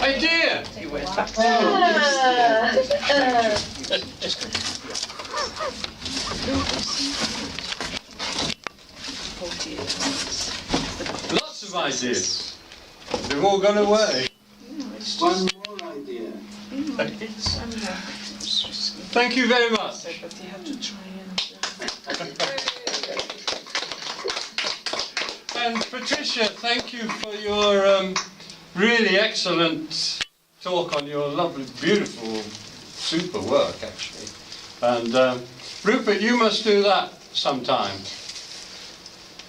idea. Lots of ideas. They've all gone away. One more idea. Thank you very much. But you have to try And Patricia, thank you for your really excellent talk on your lovely, beautiful, super work, actually. And Rupert, you must do that sometime.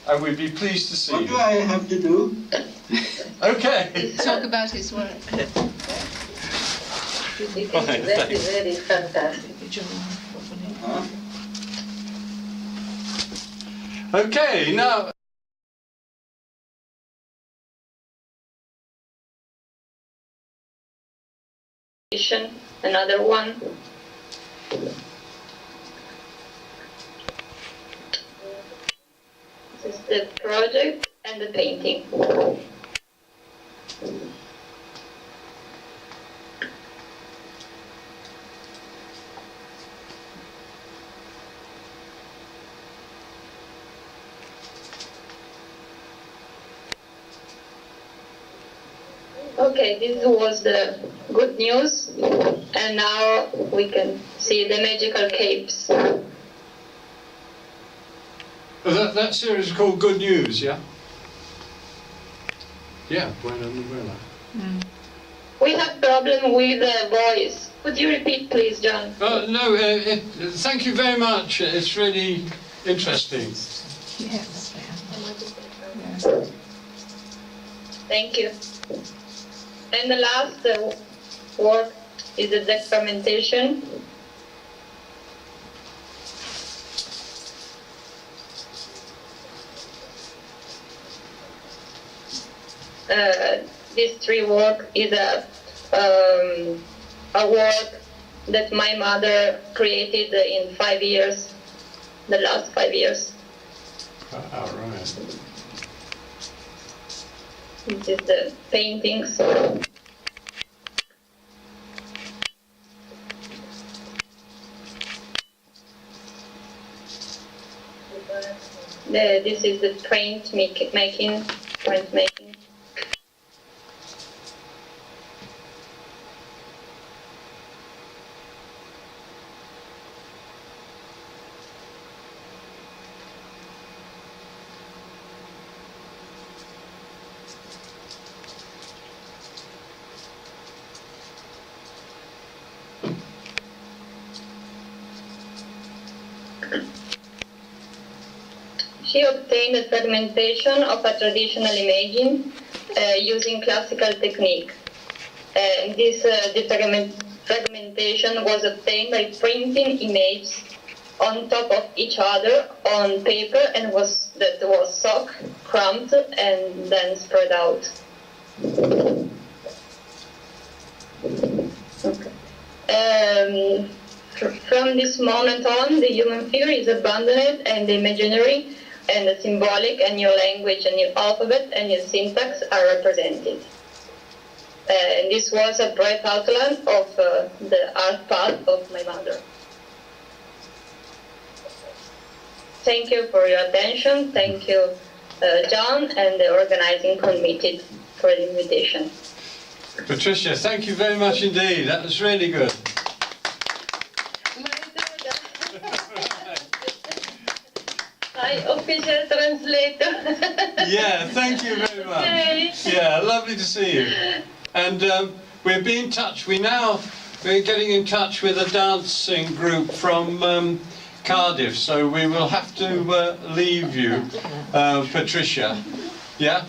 And we'd be pleased to see you. What do I have to do? Okay. Talk about his work. It is very fantastic. Okay, now. Another one. This is the project and the painting. Okay, this was the good news, and now we can see the magical capes. That series is called Good News, yeah? Yeah, Buena Novella. We have problem with the voice. Could you repeat, please, John? No, thank you very much. It's really interesting. Yes. Thank you. And the last work is the documentation. This tree work is a work that my mother created in 5 years, the last 5 years. All right. This is the paintings. This is the printmaking. She obtained a fragmentation of a traditional imaging using classical technique. This fragmentation was obtained by printing images on top of each other on paper and was soaked, cramped, and then spread out. Okay. From this moment on, the human figure is abandoned and the imaginary and the symbolic and new language and new alphabet and new syntax are represented. And this was a brief outline of the art path of my mother. Thank you for your attention. Thank you, John, and the organizing committee for the invitation. Patricia, thank you very much indeed. That was really good. Hi, official translator. Yeah, thank you very much. Okay. Yeah, lovely to see you. And we're being in touch. We're getting in touch with a dancing group from Cardiff, so we will have to leave you, Patricia. Yeah?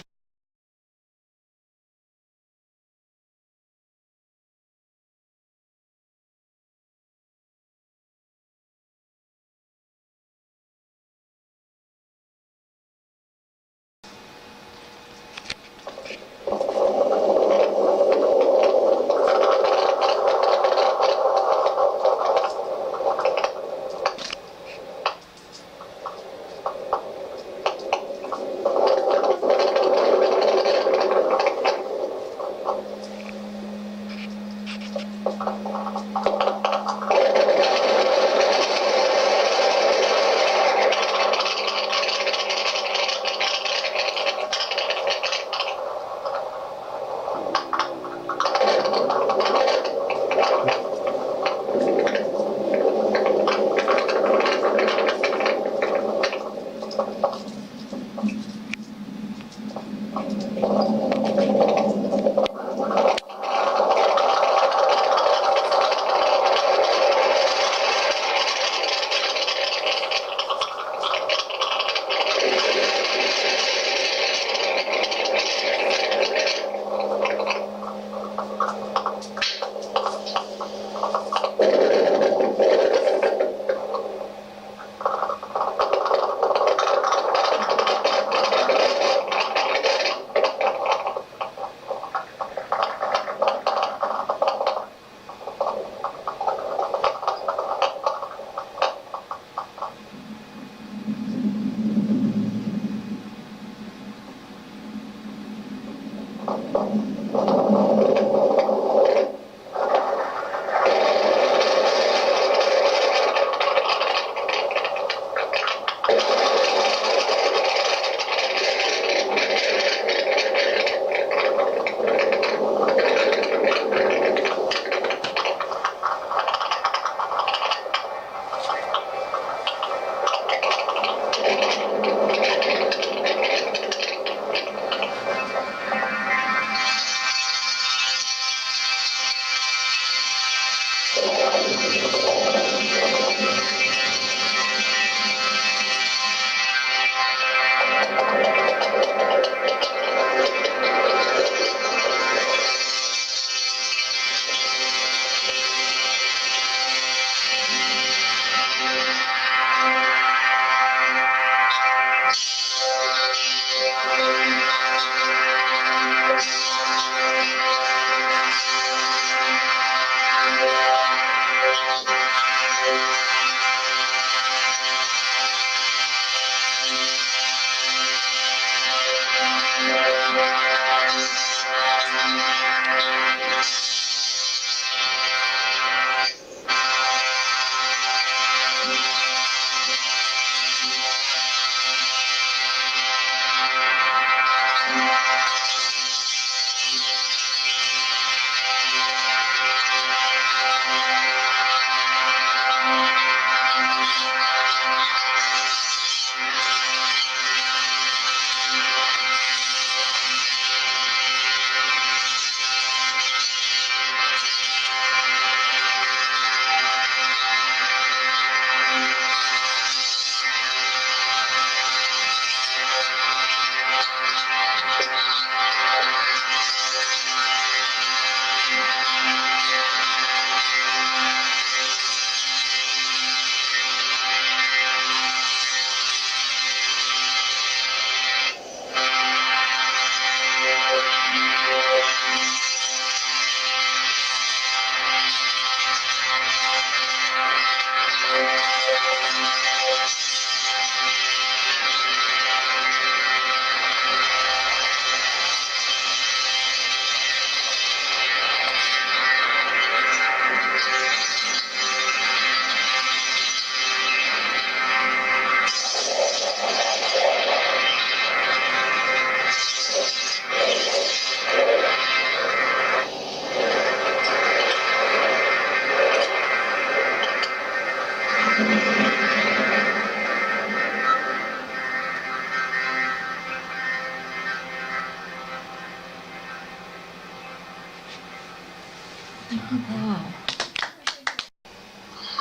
Wow.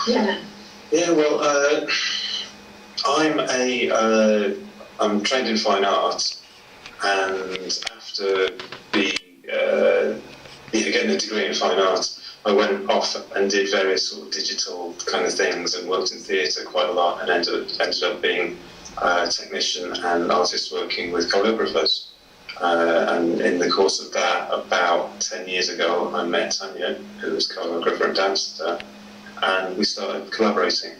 Yeah. Yeah, well, I'm trained in fine art, and after getting a degree in fine art, I went off and did various sort of digital kind of things and worked in theatre quite a lot, and ended up being a technician and artist working with choreographers. And in the course of that, about 10 years ago, I met Tanya, who was choreographer and dancer, and we started collaborating.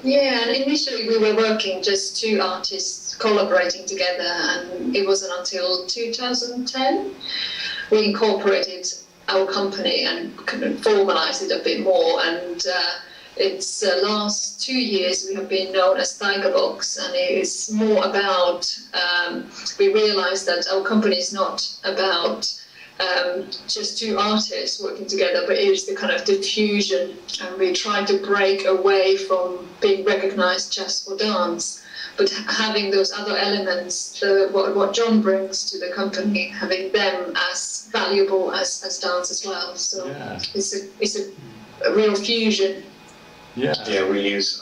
Yeah, and initially we were working just two artists collaborating together, and it wasn't until 2010 we incorporated our company and kind of formalized it a bit more. And it's last 2 years we have been known as Tiger Box, and it is more about, we realized that our company is not about just two artists working together, but it is the kind of the fusion, and we try to break away from being recognized just for dance, but having those other elements, what John brings to the company, having them as valuable as dance as well. So yeah. It's a real fusion. Yeah, we use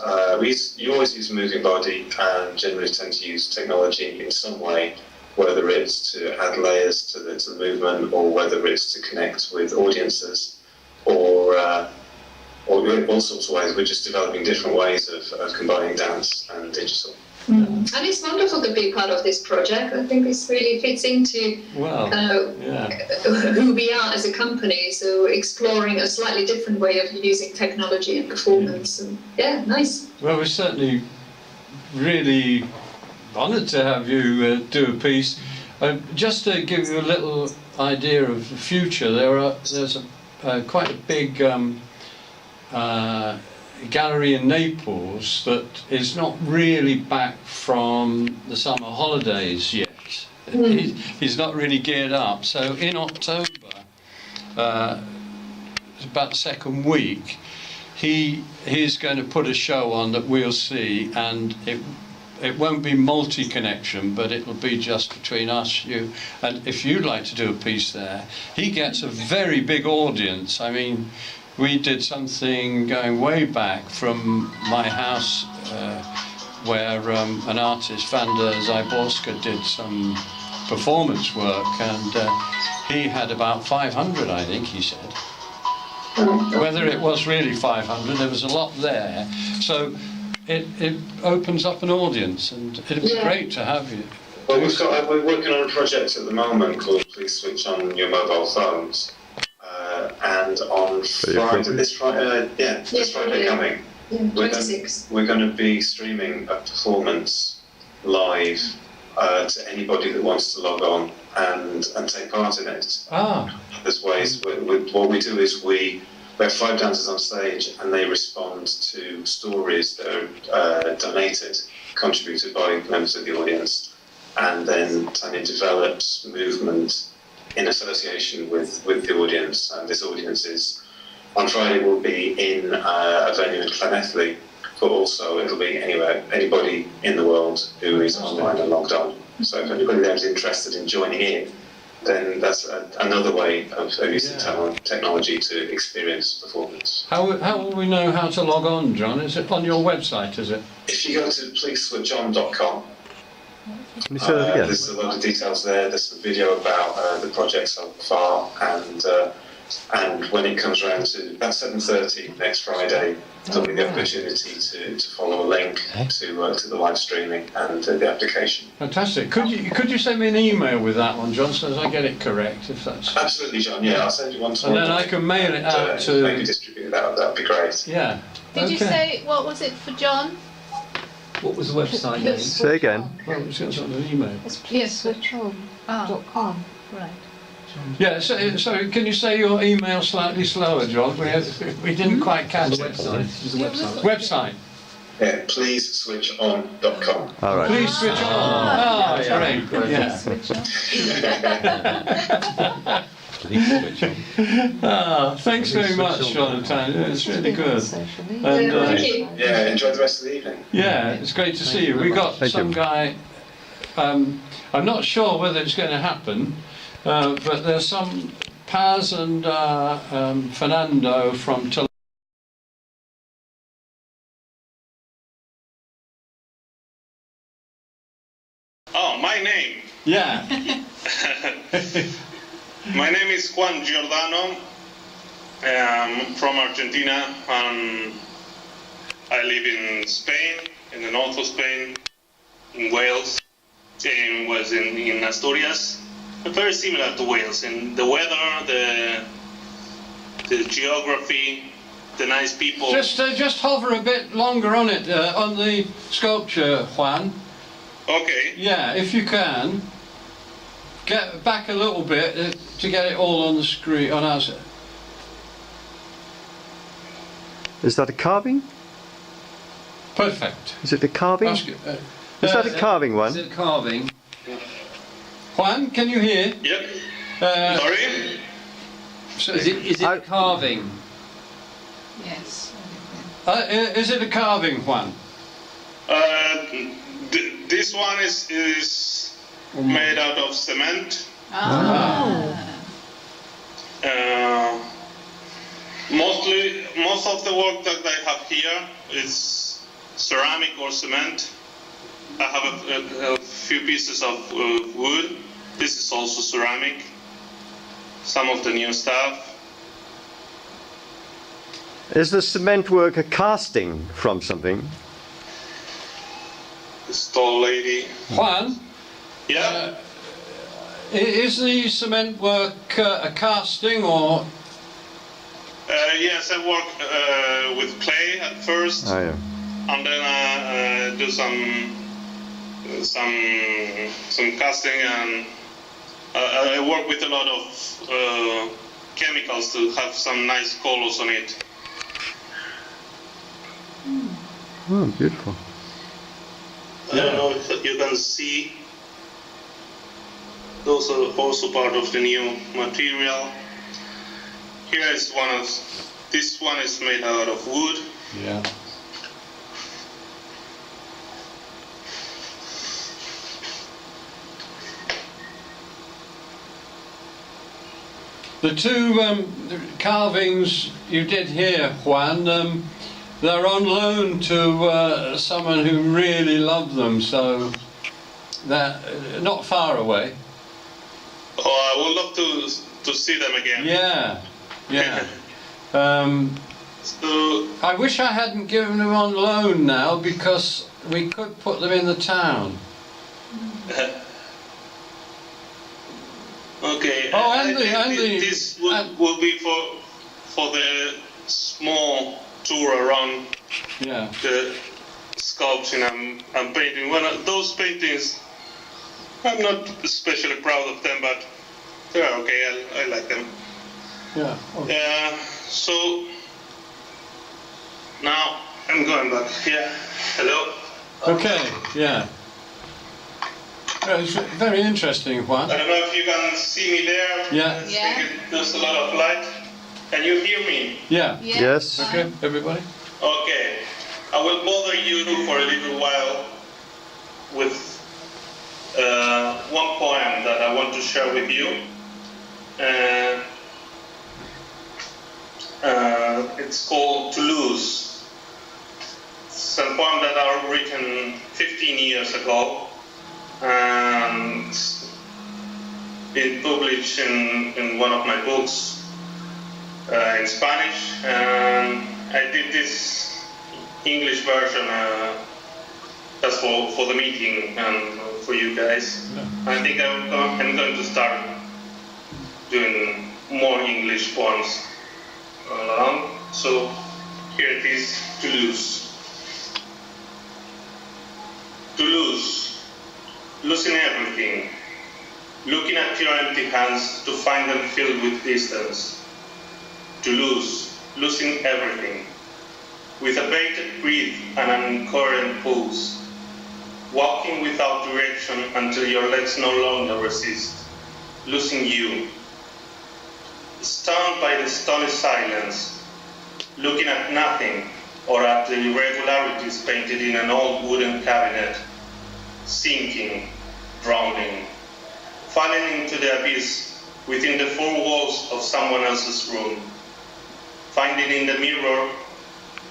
you always use moving body, and generally tend to use technology in some way, whether it's to add layers to the movement, or whether it's to connect with audiences, or all sorts of ways. We're just developing different ways of combining dance and digital. And it's wonderful to be part of this project. I think this really fits into who we are as a company. So exploring a slightly different way of using technology and performance. And nice. Well, we're certainly really honoured to have you do a piece. Just to give you a little idea of the future, there's quite a big gallery in Naples that is not really back from the summer holidays yet. He's not really geared up. So in October, about the second week, he's going to put a show on that we'll see, and it won't be multi-connection, but it'll be just between us, you, and if you'd like to do a piece there, he gets a very big audience. I mean, we did something going way back from my house where an artist, Vanda Zyborska, did some performance work, and he had about 500, I think he said. Whether it was really 500, there was a lot there. So it opens up an audience, and it'd be great to have you. Well, we're working on a project at the moment called Please Switch On Your Mobile Phones. and on Friday, this Friday coming, Yeah, we're 26. going to be streaming a performance live to anybody that wants to log on and take part in it. There's ways. What we do is we have 5 dancers on stage, and they respond to stories that are donated, contributed by members of the audience, and then Tanya develops movement in association with the audience. And this audience is, on Friday, will be in a venue in Llanelli, but also it'll be anybody in the world who is online and logged on. So if anybody there is interested in joining in, then that's another way of using technology to experience performance. How will we know how to log on, John? Is it on your website, is it? If you go to pleaseswitchon.com, there's a lot of details there. There's some video about the project so far, and when it comes around to about 7:30 next Friday, there'll be the opportunity to follow a link to the live streaming and the application. Fantastic. Could you send me an email with that one, John, so as I get it correct, if that's... Absolutely, John. Yeah, I'll send you one tomorrow. And then I can mail it out to... maybe distribute that. That'd be great. Yeah. Did you say, what was it for John? What was the website name? Say again. Well, it's got an email. It's pleaseswitchon.com. Right. Yeah, so can you say your email slightly slower, John? We didn't quite catch The it. website. Is the website? Website. Yeah, pleaseswitchon.com. All right. Please switch on. Great. Yeah. Switch on. Thanks very much, John and Tanya. It's really good. And, Thank you. Yeah, enjoy the rest of the evening. yeah, it's great to see you. We got some guy. I'm not sure whether it's going to happen, but there's some Paz and Fernando from Toledo. Oh, my name. Yeah. My name is Juan Giordano. I'm from Argentina, and I live in Spain, in the north of Spain, in Wales, and was in Asturias. Very similar to Wales in the weather, the geography, the nice people. Just hover a bit longer on it, on the sculpture, Juan. Okay. Yeah, if you can. Get back a little bit to get it all on the screen, on us. Is that a carving? Perfect. Is it a carving? That's good. Is that a carving Is one? it carving? Juan, can you hear? Yep. Sorry? Is it carving? Yes. Is it a carving, Juan? This one is made out of cement. Most of the work that I have here is ceramic or cement. I have a few pieces of wood. This is also ceramic. Some of the new stuff. Is the cement work a casting from something? This tall lady. Juan, Yeah. is the cement work a casting or? Yes, I work with clay at first, Oh yeah. and then I do some casting, and I work with a lot of chemicals to have some nice colors on it. Oh, beautiful. I don't know if you can see. Those are also part of the new material. Here is this one is made out of wood. Yeah. The two carvings you did here, Juan, they're on loan to someone who really loved them, so they're not far away. Oh, I would love to see them again. Yeah, yeah. So, I wish I hadn't given them on loan now, because we could put them in the town. okay. Oh, I and think the this will be for the small tour around Yeah. the sculpting and painting. Those paintings, I'm not especially proud of them, but they're okay. I like them. Yeah. Okay. So now I'm going back here. Hello. Okay. Yeah. It's very interesting, Juan. I don't know if you can see me there. Yeah. I think there's a lot of light. Can you hear me? Yeah. Yes. Okay, everybody. Okay. I will bother you for a little while with one poem that I want to share with you. It's called Toulouse. It's a poem that I written 15 years ago and been published in one of my books in Spanish. And I did this English version just for the meeting and for you guys. I think I'm going to start doing more English poems along. So here it is, Toulouse. Toulouse, losing everything, looking at your empty hands to find them filled with distance. Toulouse, losing everything, with a bated breath and an incoherent pulse, walking without direction until your legs no longer resist, losing you. Stunned by the stony silence, looking at nothing or at the irregularities painted in an old wooden cabinet, sinking, drowning, falling into the abyss within the four walls of someone else's room, finding in the mirror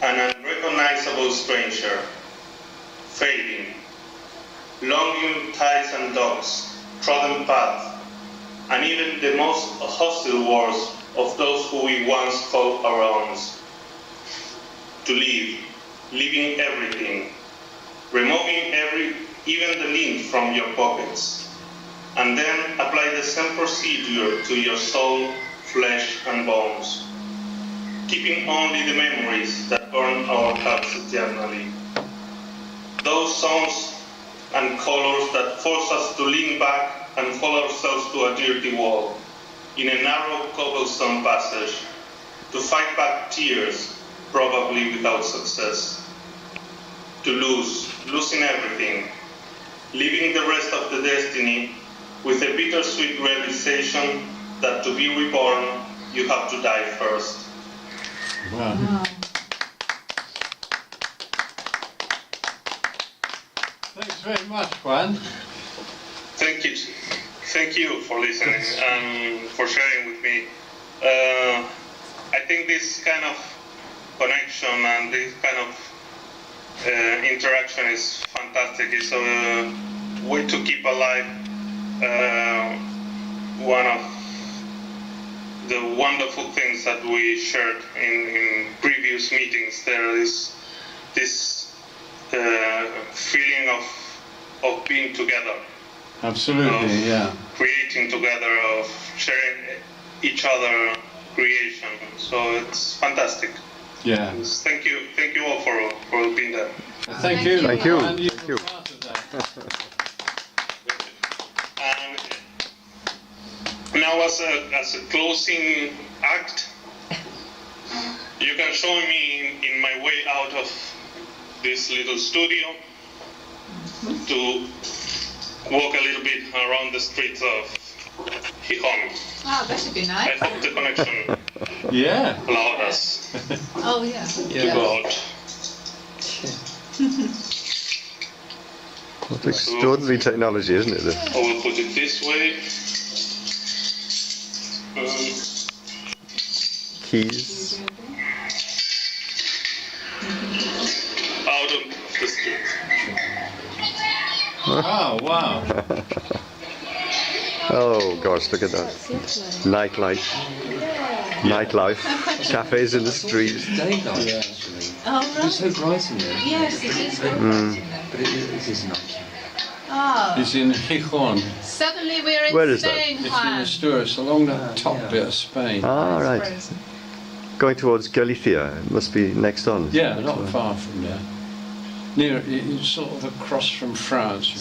an unrecognizable stranger, fading, longing ties and dogs, trodden paths, and even the most hostile words of those who we once called our own. To live, leaving everything, removing even the lint from your pockets, and then apply the same procedure to your soul, flesh, and bones, keeping only the memories that burn our hearts eternally. Those sounds and colors that force us to lean back and hold ourselves to a dirty wall, in a narrow cobblestone passage, to fight back tears, probably without success. To losing everything, leaving the rest of the destiny with a bittersweet realization that to be reborn, you have to die first. Wow. Thanks very much, Juan. Thank you. Thank you for listening and for sharing with me. I think this kind of connection and this kind of interaction is fantastic. It's a way to keep alive one of the wonderful things that we shared in previous meetings. There is this feeling of being together. Absolutely, yeah. Creating together, of sharing each other creation. So it's fantastic. Yeah. Thank you all for being there. Thank you. Thank you. And Thank you. were part of that. And now as a closing act, you can join me in my way out of this little studio to walk a little bit around the streets of Gijón. Oh, that should be I nice. hope the connection Yeah. allowed us Oh, yeah. to go out. What extraordinary technology, isn't it? I will put it this way. Keys. Out of the street. Oh, wow. Oh gosh, look at that. Nightlife. Nightlife. Cafes in the street. Daylight, actually. Oh, right. It's so bright in there. Yes, it is very bright in there. But it is night. Oh. It's in Gijón. Suddenly we're in Where is that? Spain, It's in Juan. Asturias, along the top bit of Spain. Ah, right. Frozen. Going towards Galicia, it must be next on. Yeah, not far from there. Near, it's sort of across from France.